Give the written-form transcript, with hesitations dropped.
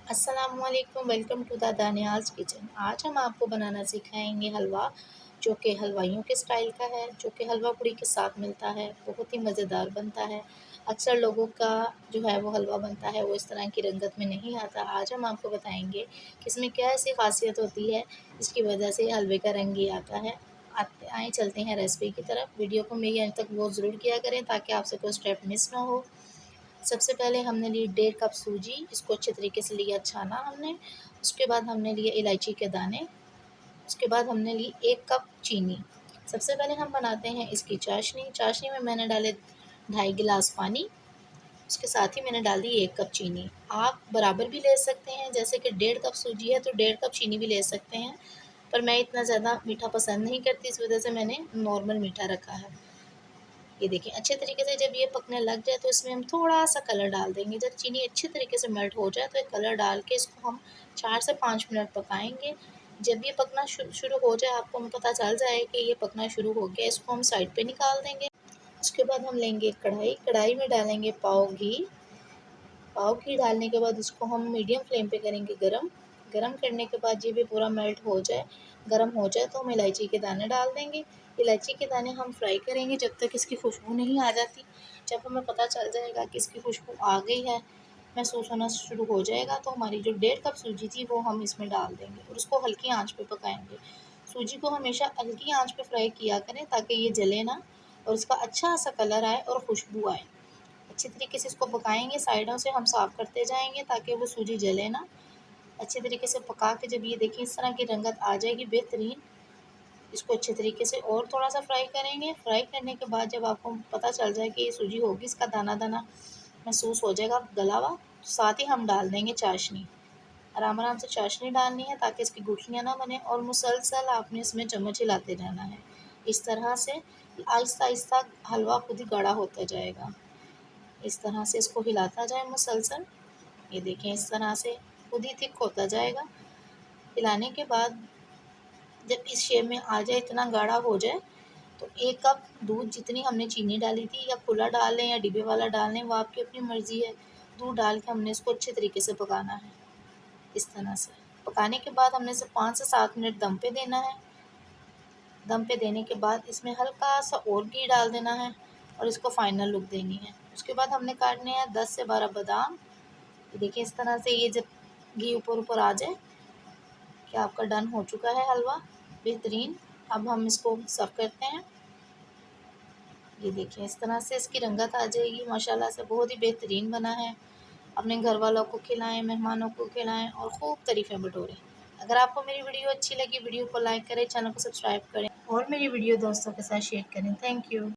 अस्सलामुअलैकुम, welcome to the दानियाज़ kitchen. आज हम आपको बनाना सिखाएंगे हलवा, जो कि हलवाइयों के स्टाइल का है, जो कि हलवा पूड़ी के साथ मिलता है। बहुत ही मज़ेदार बनता है। अक्सर लोगों का जो है वो हलवा बनता है वो इस तरह की रंगत में नहीं आता। आज हम आपको बताएंगे कि इसमें क्या ऐसी ख़ासियत होती है जिसकी वजह से हलवे का रंग ये आता है। आते आए चलते हैं रेसिपी की तरफ। वीडियो को मेरी अंत तक वो ज़रूर किया करें ताकि आपसे कोई स्टेप मिस ना हो। सबसे पहले हमने ली 1.5 कप सूजी, इसको अच्छे तरीके से लिया छाना हमने। उसके बाद हमने लिए इलायची के दाने। उसके बाद हमने ली 1 कप चीनी। सबसे पहले हम बनाते हैं इसकी चाशनी। चाशनी में मैंने डाले 2.5 गिलास पानी। उसके साथ ही मैंने डाल दी 1 कप चीनी। आप बराबर भी ले सकते हैं, जैसे कि 1.5 कप सूजी है तो 1.5 कप चीनी भी ले सकते हैं, पर मैं इतना ज़्यादा मीठा पसंद नहीं करती, इस वजह से मैंने नॉर्मल मीठा रखा है। ये देखिए अच्छे तरीके से जब ये पकने लग जाए तो इसमें हम थोड़ा-सा कलर डाल देंगे। जब चीनी अच्छे तरीके से मेल्ट हो जाए तो एक कलर डाल के इसको हम 4 से 5 मिनट पकाएँगे। जब ये पकना शुरू हो जाए, आपको पता चल जाए कि ये पकना शुरू हो गया, इसको हम साइड पे निकाल देंगे। उसके बाद हम लेंगे कढ़ाई, कढ़ाई में डालेंगे पाव घी। पाव घी डालने के बाद इसको हम मीडियम फ्लेम पे करेंगे गरम। गरम करने के बाद ये भी पूरा मेल्ट हो जाए, गरम हो जाए तो हम इलायची के दाने डाल देंगे। इलायची के दाने हम फ्राई करेंगे जब तक इसकी खुशबू नहीं आ जाती। जब हमें पता चल जाएगा कि इसकी खुशबू आ गई है, महसूस होना शुरू हो जाएगा, तो हमारी जो 1.5 कप सूजी थी वो हम इसमें डाल देंगे और उसको हल्की आँच पे पकाएँगे। सूजी को हमेशा हल्की आँच पे फ्राई किया करें ताकि ये जले ना और इसका अच्छा-सा कलर आए और खुशबू आए। अच्छी तरीके से इसको पकाएँगे, साइडों से हम साफ़ करते जाएँगे ताकि वो सूजी जले ना। अच्छे तरीके से पका के जब ये देखिए इस तरह की रंगत आ जाएगी बेहतरीन, इसको अच्छे तरीके से और थोड़ा-सा फ्राई करेंगे। फ्राई करने के बाद जब आपको पता चल जाए कि ये सूजी होगी, इसका दाना-दाना महसूस हो जाएगा गला हुआ, तो साथ ही हम डाल देंगे चाशनी। आराम-आराम से चाशनी डालनी है ताकि इसकी गुठलियाँ ना बने और मुसलसल आपने इसमें चम्मच हिलाते जाना है। इस तरह से आहिस्ता-आहिस्ता हलवा खुद ही गाढ़ा होता जाएगा। इस तरह से इसको हिलाता जाए मुसलसल। ये देखें इस तरह से खुद ही थिक होता जाएगा। हिलाने के बाद जब इस शेप में आ जाए, इतना गाढ़ा हो जाए, तो 1 कप दूध, जितनी हमने चीनी डाली थी, या खुला डाल लें या डिब्बे वाला डाल लें, वो आपकी अपनी मर्ज़ी है। दूध डाल के हमने इसको अच्छे तरीके से पकाना है, इस तरह से। पकाने के बाद हमने इसे 5 से 7 मिनट दम पे देना है। दम पे देने के बाद इसमें हल्का-सा और घी डाल देना है और इसको फाइनल लुक देनी है। उसके बाद हमने काटने हैं 10 से 12 बादाम। देखिए इस तरह से ये जब घी ऊपर-ऊपर आ जाए कि आपका डन हो चुका है हलवा बेहतरीन। अब हम इसको सर्व करते हैं। ये देखिए इस तरह से इसकी रंगत आ जाएगी, माशाल्लाह से बहुत ही बेहतरीन बना है। अपने घर वालों को खिलाएँ, मेहमानों को खिलाएँ और खूब तारीफ़ें बटोरें। अगर आपको मेरी वीडियो अच्छी लगी, वीडियो को लाइक करें, चैनल को सब्सक्राइब करें और मेरी वीडियो दोस्तों के साथ शेयर करें। Thank you.